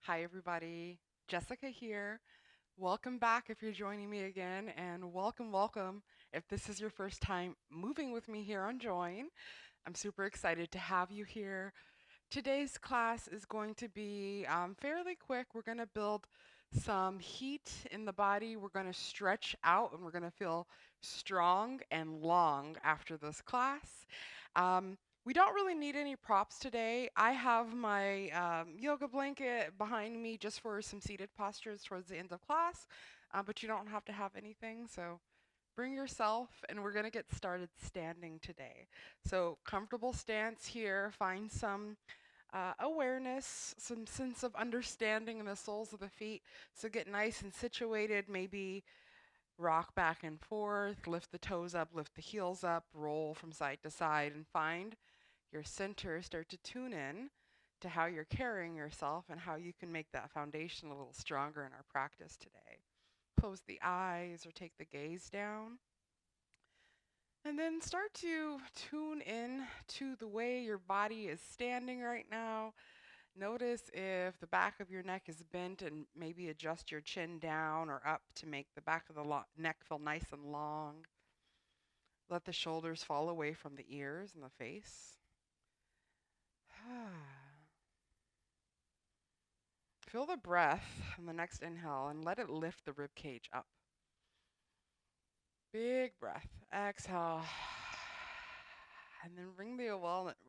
Hi, everybody. Jessica here. Welcome back if you're joining me again, and welcome if this is your first time moving with me here on Join. I'm super excited to have you here. Today's class is going to be fairly quick. We're going to build some heat in the body. We're going to stretch out and we're going to feel strong and long after this class. Um, we don't really need any props today. I have my yoga blanket behind me just for some seated postures towards the end of class, but you don't have to have anything. So bring yourself, and we're going to get started standing today. So, comfortable stance here. Find some awareness, some sense of understanding in the soles of the feet. So, get nice and situated. Maybe rock back and forth, lift the toes up, lift the heels up, roll from side to side, and find your center. Start to tune in to how you're carrying yourself and how you can make that foundation a little stronger in our practice today. Close the eyes or take the gaze down. And then start to tune in to the way your body is standing right now. Notice if the back of your neck is bent and maybe adjust your chin down or up to make the back of the neck feel nice and long. Let the shoulders fall away from the ears and the face. Feel the breath on the next inhale and let it lift the rib cage up. Big breath. Exhale. And then bring the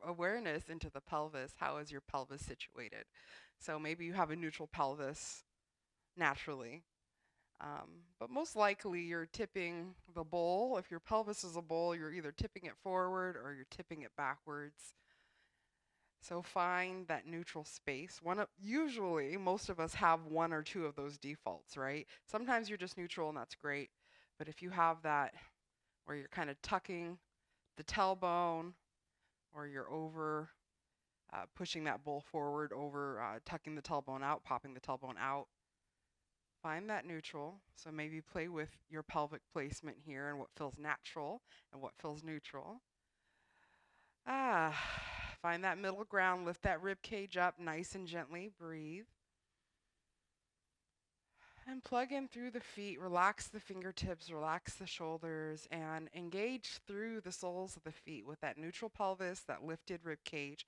awareness into the pelvis. How is your pelvis situated? So maybe you have a neutral pelvis naturally. But most likely you're tipping the bowl. If your pelvis is a bowl, you're either tipping it forward or you're tipping it backwards. So find that neutral space. Usually, most of us have one or two of those defaults, right? Sometimes you're just neutral and that's great. But if you have that where you're kind of tucking the tailbone or you're over pushing that bowl forward, over tucking the tailbone out, popping the tailbone out, find that neutral. So maybe play with your pelvic placement here and what feels natural and what feels neutral. Find that middle ground, lift that rib cage up nice and gently, breathe. And plug in through the feet, relax the fingertips, relax the shoulders, and engage through the soles of the feet with that neutral pelvis, that lifted rib cage.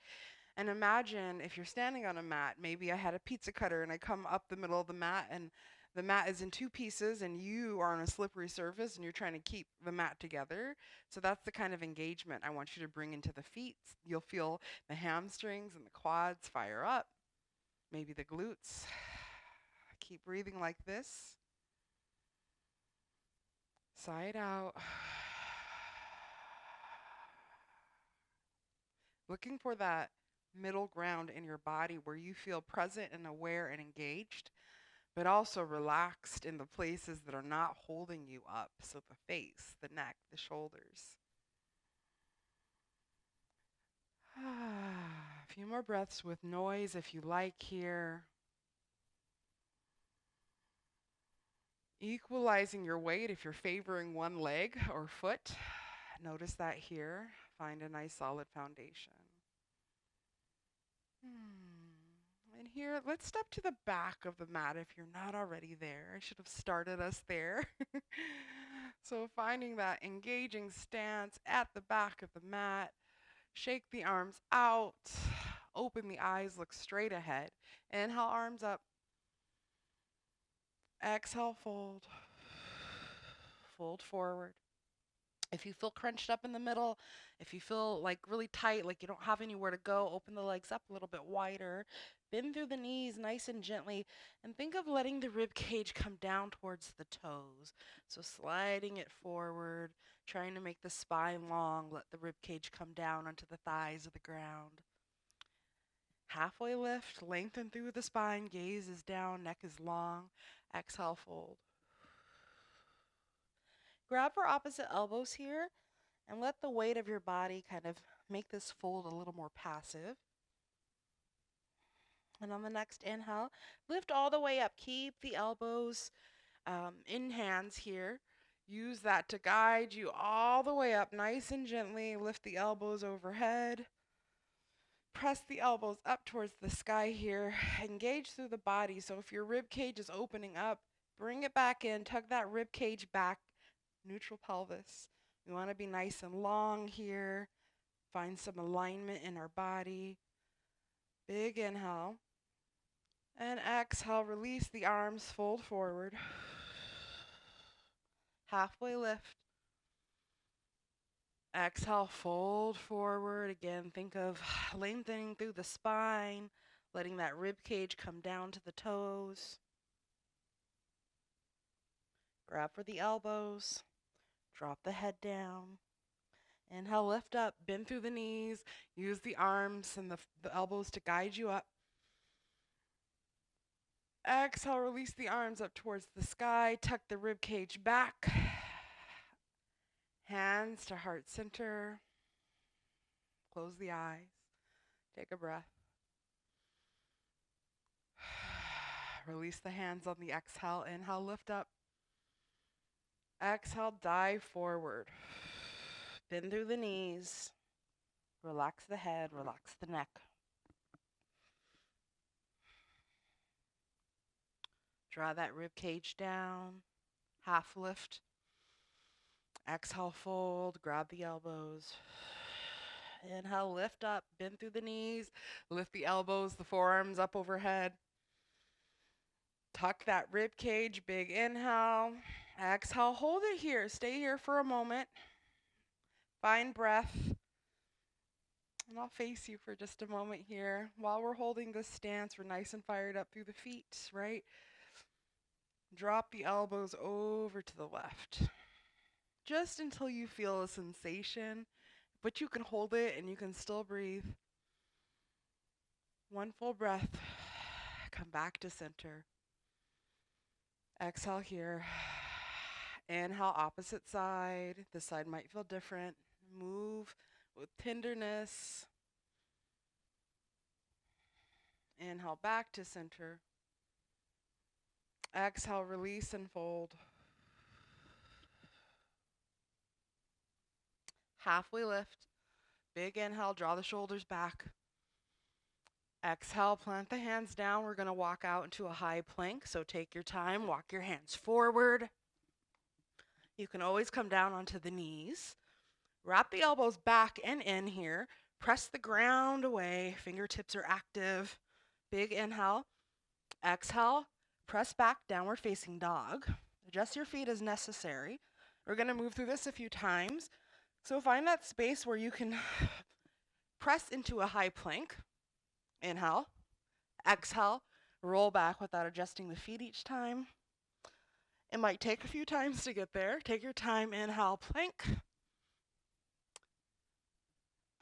And imagine if you're standing on a mat, maybe I had a pizza cutter and I come up the middle of the mat and the mat is in two pieces and you are on a slippery surface and you're trying to keep the mat together. So that's the kind of engagement I want you to bring into the feet. You'll feel the hamstrings and the quads fire up, maybe the glutes. Keep breathing like this. Sigh it out. Looking for that middle ground in your body where you feel present and aware and engaged, but also relaxed in the places that are not holding you up. So the face, the neck, the shoulders. A few more breaths with noise if you like here. Equalizing your weight if you're favoring one leg or foot. Notice that here. Find a nice solid foundation. And here, let's step to the back of the mat if you're not already there. I should have started us there. So finding that engaging stance at the back of the mat. Shake the arms out. Open the eyes, look straight ahead. Inhale, arms up. Exhale, fold. Fold forward. If you feel crunched up in the middle, if you feel like really tight, like you don't have anywhere to go, open the legs up a little bit wider. Bend through the knees nice and gently. And think of letting the rib cage come down towards the toes. So sliding it forward, trying to make the spine long. Let the rib cage come down onto the thighs of the ground. Halfway lift, lengthen through the spine, gaze is down, neck is long. Exhale, fold. Grab for opposite elbows here and let the weight of your body kind of make this fold a little more passive. And on the next inhale, lift all the way up. Keep the elbows in hands here. Use that to guide you all the way up nice and gently. Lift the elbows overhead. Press the elbows up towards the sky here. Engage through the body. So if your rib cage is opening up, bring it back in. Tug that rib cage back. Neutral pelvis. We want to be nice and long here. Find some alignment in our body. Big inhale. And exhale, release the arms, fold forward. Halfway lift. Exhale, fold forward. Again, think of lengthening through the spine, letting that rib cage come down to the toes. Grab for the elbows. Drop the head down. Inhale, lift up, bend through the knees. Use the arms and the elbows to guide you up. Exhale, release the arms up towards the sky. Tuck the rib cage back. Hands to heart center. Close the eyes. Take a breath. Release the hands on the exhale. Inhale, lift up. Exhale, dive forward. Bend through the knees. Relax the head, relax the neck. Draw that rib cage down. Half lift. Exhale, fold. Grab the elbows. Inhale, lift up. Bend through the knees. Lift the elbows, the forearms up overhead. Tuck that rib cage. Big inhale. Exhale, hold it here. Stay here for a moment. Find breath. And I'll face you for just a moment here. While we're holding this stance, we're nice and fired up through the feet, right? Drop the elbows over to the left. Just until you feel a sensation, but you can hold it and you can still breathe. One full breath. Come back to center. Exhale here. Inhale, opposite side. This side might feel different. Move with tenderness. Inhale, back to center. Exhale, release and fold. Halfway lift. Big inhale, draw the shoulders back. Exhale, plant the hands down. We're going to walk out into a high plank. So take your time, walk your hands forward. You can always come down onto the knees. Wrap the elbows back and in here. Press the ground away. Fingertips are active. Big inhale. Exhale. Press back, downward facing dog. Adjust your feet as necessary. We're going to move through this a few times. So find that space where you can press into a high plank. Inhale. Exhale. Roll back without adjusting the feet each time. It might take a few times to get there. Take your time. Inhale, plank.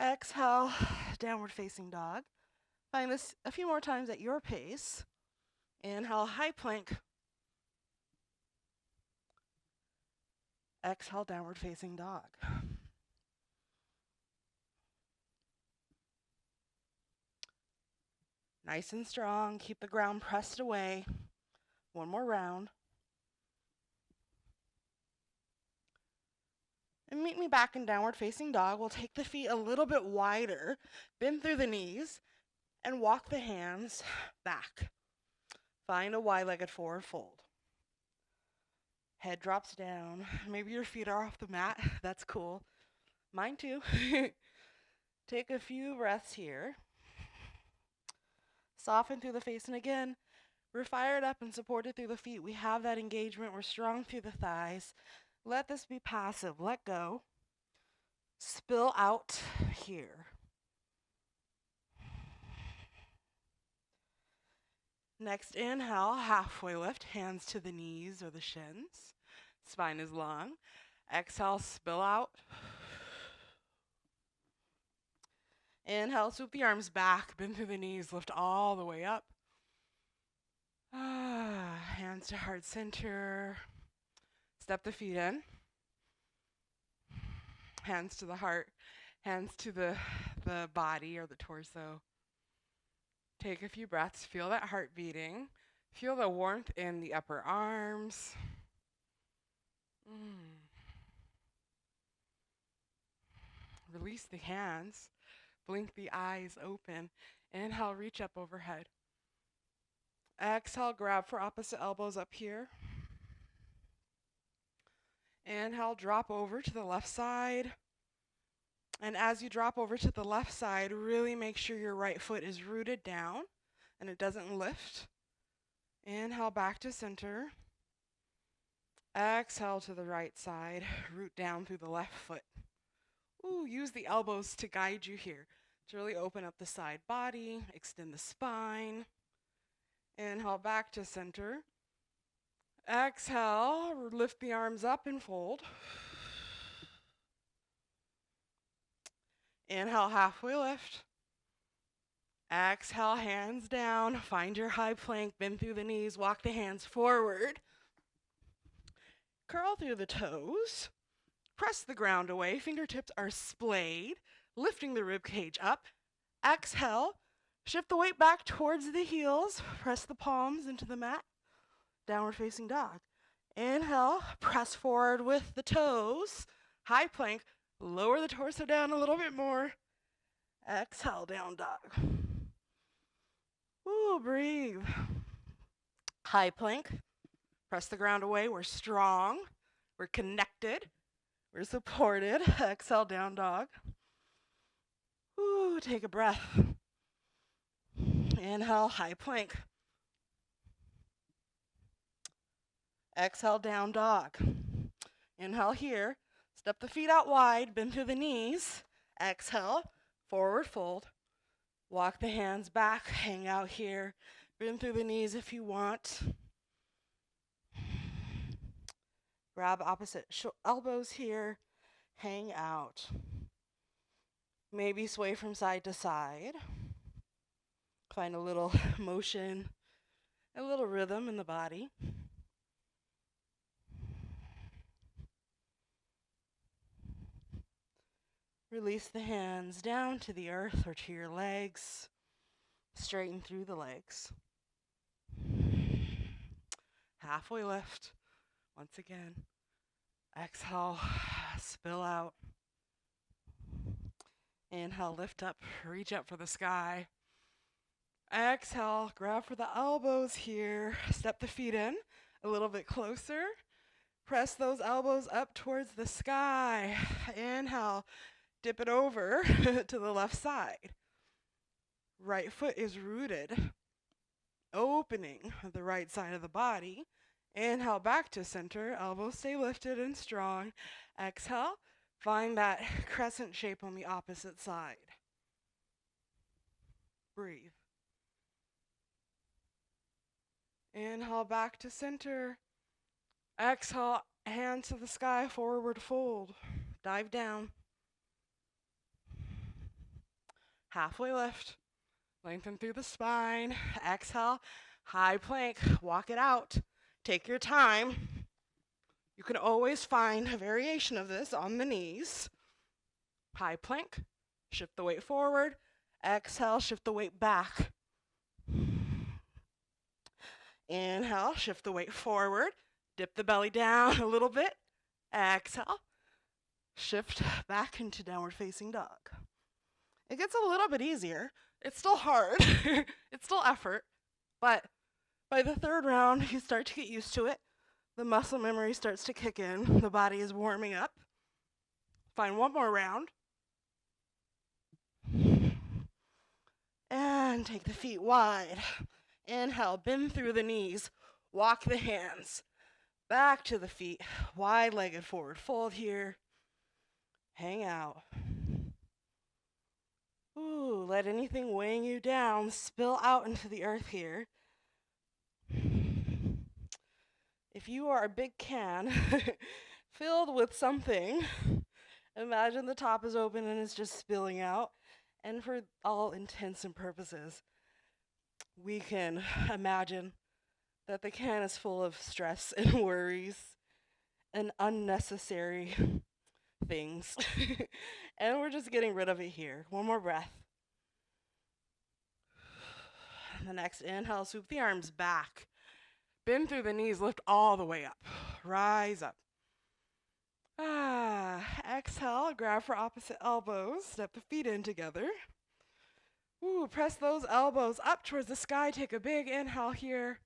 Exhale, downward facing dog. Find this a few more times at your pace. Inhale, high plank. Exhale, downward facing dog. Nice and strong. Keep the ground pressed away. One more round. And meet me back in downward facing dog. We'll take the feet a little bit wider, bend through the knees, and walk the hands back. Find a wide-legged forward fold. Head drops down. Maybe your feet are off the mat. That's cool. Mine too. Take a few breaths here. Soften through the face, and again, we're fired up and supported through the feet. We have that engagement. We're strong through the thighs. Let this be passive. Let go. Spill out here. Next, inhale, halfway lift, hands to the knees or the shins. Spine is long. Exhale, spill out. Inhale, swoop the arms back, bend through the knees, lift all the way up. Hands to heart center. Step the feet in. Hands to the heart. Hands to the body or the torso. Take a few breaths. Feel that heart beating. Feel the warmth in the upper arms. Release the hands. Blink the eyes open. Inhale, reach up overhead. Exhale, grab for opposite elbows up here. Inhale, drop over to the left side. And as you drop over to the left side, really make sure your right foot is rooted down and it doesn't lift. Inhale, back to center. Exhale to the right side, root down through the left foot. Ooh, use the elbows to guide you here. To really open up the side body, extend the spine. Inhale, back to center. Exhale, lift the arms up and fold. Inhale, halfway lift. Exhale, hands down. Find your high plank, bend through the knees, walk the hands forward. Curl through the toes. Press the ground away. Fingertips are splayed, lifting the rib cage up. Exhale, shift the weight back towards the heels. Press the palms into the mat. Downward facing dog. Inhale, press forward with the toes. High plank. Lower the torso down a little bit more. Exhale, down dog. Ooh, breathe. High plank. Press the ground away. We're strong. We're connected. We're supported. Exhale, down dog. Ooh, take a breath. Inhale, high plank. Exhale, down dog. Inhale here. Step the feet out wide, bend through the knees. Exhale, forward fold. Walk the hands back, hang out here. Bend through the knees if you want. Grab opposite elbows here, hang out. Maybe sway from side to side. Find a little motion, a little rhythm in the body. Release the hands down to the earth or to your legs. Straighten through the legs. Halfway lift. Once again. Exhale, spill out. Inhale, lift up, reach up for the sky. Exhale, grab for the elbows here. Step the feet in a little bit closer. Press those elbows up towards the sky. Inhale. Dip it over to the left side. Right foot is rooted, opening the right side of the body. Inhale, back to center. Elbows stay lifted and strong. Exhale, find that crescent shape on the opposite side. Breathe. Inhale, back to center. Exhale, hands to the sky, forward fold. Dive down. Halfway lift, lengthen through the spine. Exhale, high plank, walk it out. Take your time. You can always find a variation of this on the knees. High plank, shift the weight forward. Exhale, shift the weight back. Inhale, shift the weight forward. Dip the belly down a little bit. Exhale, shift back into downward facing dog. It gets a little bit easier. It's still hard. It's still effort. But by the third round, you start to get used to it. The muscle memory starts to kick in. The body is warming up. Find one more round. And take the feet wide. Inhale, bend through the knees. Walk the hands back to the feet. Wide-legged forward fold here. Hang out. Ooh, let anything weighing you down spill out into the earth here. If you are a big can filled with something, imagine the top is open and it's just spilling out. And for all intents and purposes, we can imagine that the can is full of stress and worries and unnecessary things. And we're just getting rid of it here. One more breath. The next inhale, swoop the arms back. Bend through the knees, lift all the way up. Rise up. Exhale, grab for opposite elbows, step the feet in together. Ooh, press those elbows up towards the sky. Take a big inhale here.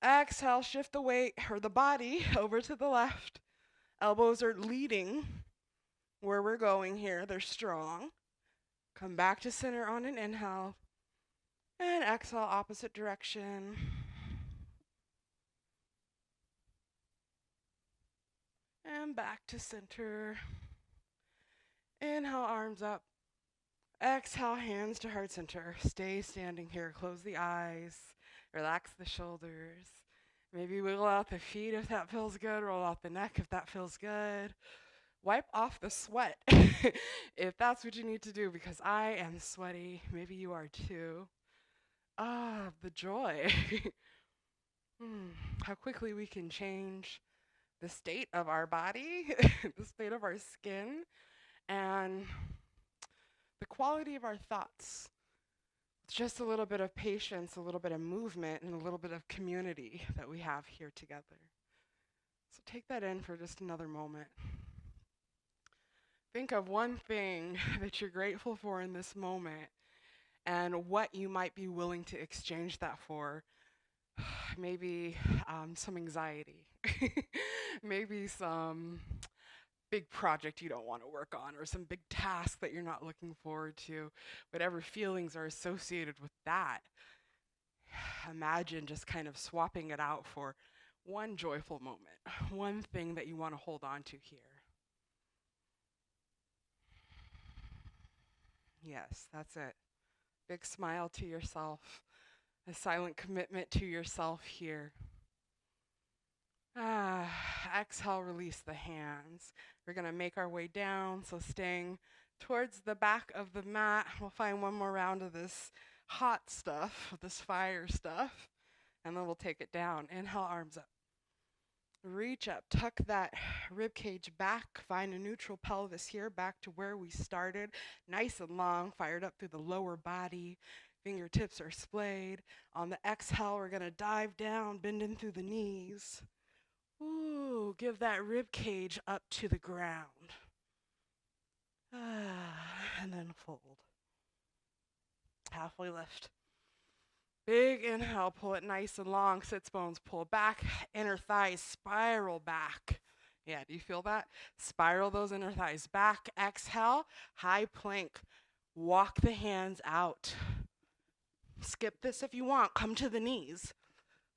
Exhale, shift the weight or the body over to the left. Elbows are leading where we're going here. They're strong. Come back to center on an inhale. And exhale, opposite direction. And back to center. Inhale, arms up. Exhale, hands to heart center. Stay standing here. Close the eyes. Relax the shoulders. Maybe wiggle out the feet if that feels good. Roll out the neck if that feels good. Wipe off the sweat if that's what you need to do, because I am sweaty. Maybe you are too. The joy. How quickly we can change the state of our body, the state of our skin, and the quality of our thoughts. It's just a little bit of patience, a little bit of movement, and a little bit of community that we have here together. So take that in for just another moment. Think of one thing that you're grateful for in this moment and what you might be willing to exchange that for. Maybe some anxiety, maybe some big project you don't want to work on, or some big task that you're not looking forward to. Whatever feelings are associated with that, imagine just kind of swapping it out for one joyful moment, one thing that you want to hold on to here. Yes, that's it. Big smile to yourself, a silent commitment to yourself here. Exhale, release the hands. We're going to make our way down, so staying towards the back of the mat. We'll find one more round of this hot stuff, this fire stuff, and then we'll take it down. Inhale, arms up. Reach up, tuck that rib cage back, find a neutral pelvis here, back to where we started. Nice and long, fired up through the lower body. Fingertips are splayed. On the exhale, we're going to dive down, bending through the knees. Ooh, give that rib cage up to the ground. And then fold. Halfway lift. Big inhale, pull it nice and long. Sits bones pull back. Inner thighs spiral back. Yeah, do you feel that? Spiral those inner thighs back. Exhale, high plank. Walk the hands out. Skip this if you want. Come to the knees.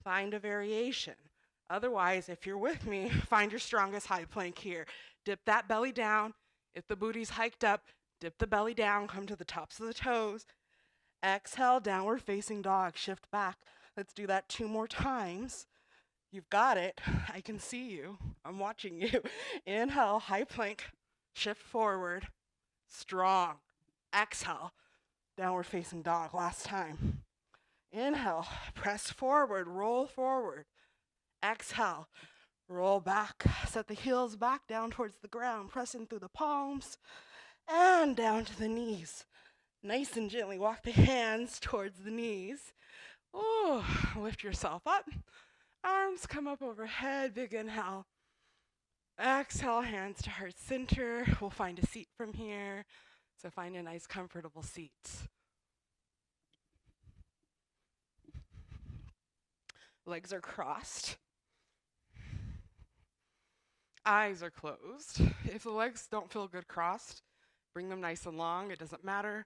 Find a variation. Otherwise, if you're with me, find your strongest high plank here. Dip that belly down. If the booty's hiked up, dip the belly down. Come to the tops of the toes. Exhale, downward facing dog. Shift back. Let's do that 2 more times. You've got it. I can see you. I'm watching you. Inhale, high plank. Shift forward. Strong. Exhale, downward facing dog. Last time. Inhale, press forward, roll forward. Exhale, roll back. Set the heels back down towards the ground, pressing through the palms and down to the knees. Nice and gently walk the hands towards the knees. Ooh, lift yourself up. Arms come up overhead. Big inhale. Exhale, hands to heart center. We'll find a seat from here. So find a nice, comfortable seat. Legs are crossed. Eyes are closed. If the legs don't feel good crossed, bring them nice and long. It doesn't matter.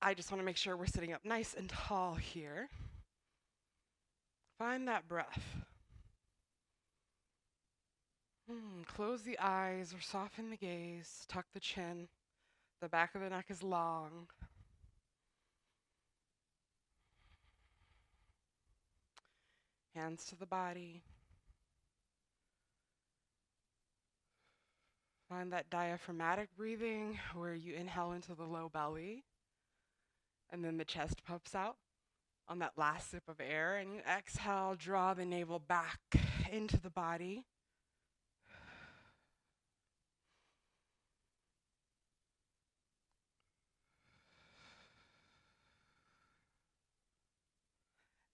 I just want to make sure we're sitting up nice and tall here. Find that breath. Close the eyes or soften the gaze. Tuck the chin. The back of the neck is long. Hands to the body. Find that diaphragmatic breathing where you inhale into the low belly and then the chest puffs out on that last sip of air, and you exhale, draw the navel back into the body.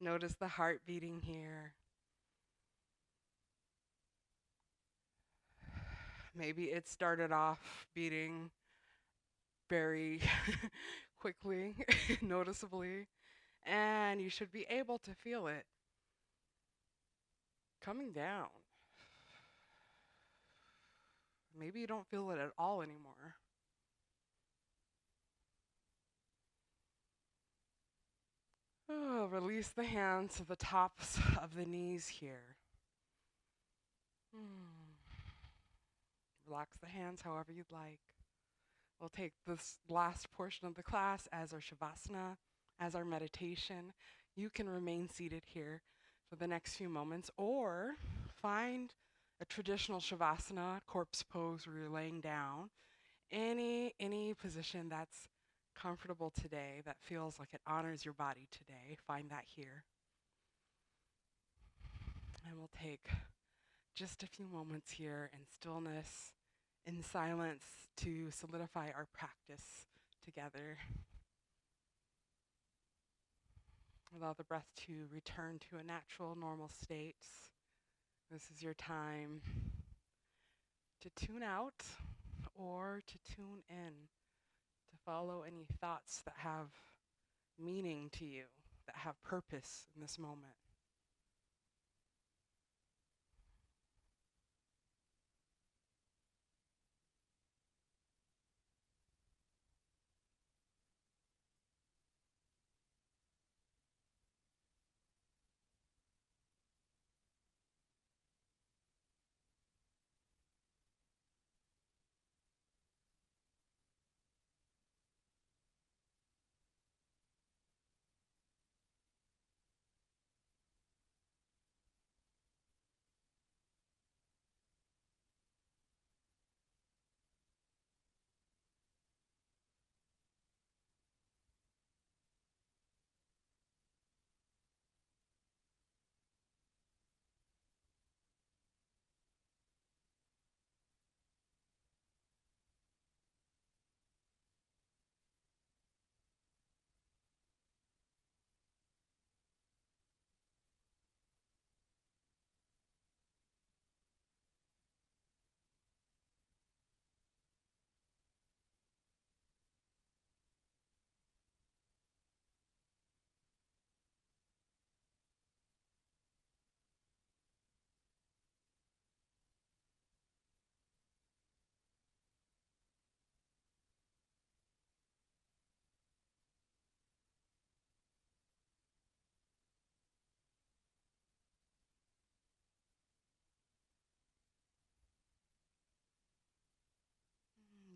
Notice the heart beating here. Maybe it started off beating very quickly, noticeably, and you should be able to feel it coming down. Maybe you don't feel it at all anymore. Oh, release the hands to the tops of the knees here. Relax the hands however you'd like. We'll take this last portion of the class as our Shavasana, as our meditation. You can remain seated here for the next few moments or find a traditional Shavasana, corpse pose where you're laying down. Any position that's comfortable today, that feels like it honors your body today, find that here. And we'll take just a few moments here in stillness, in silence, to solidify our practice together. Allow the breath to return to a natural, normal state. This is your time to tune out or to tune in, to follow any thoughts that have meaning to you, that have purpose in this moment.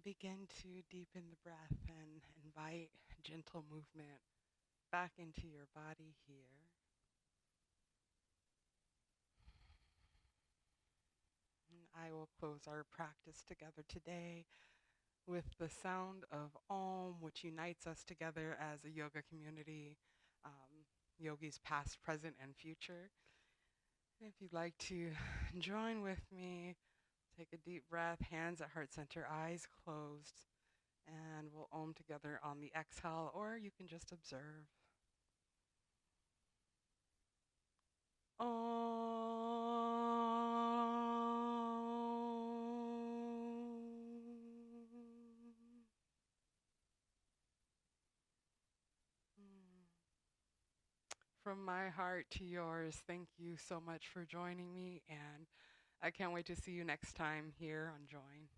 Begin to deepen the breath and invite gentle movement back into your body here. And I will close our practice together today with the sound of Om, which unites us together as a yoga community, yogis past, present, and future. And if you'd like to join with me, take a deep breath, hands at heart center, eyes closed, and we'll Om together on the exhale, or you can just observe. From my heart to yours, thank you so much for joining me, and I can't wait to see you next time here on Joyn.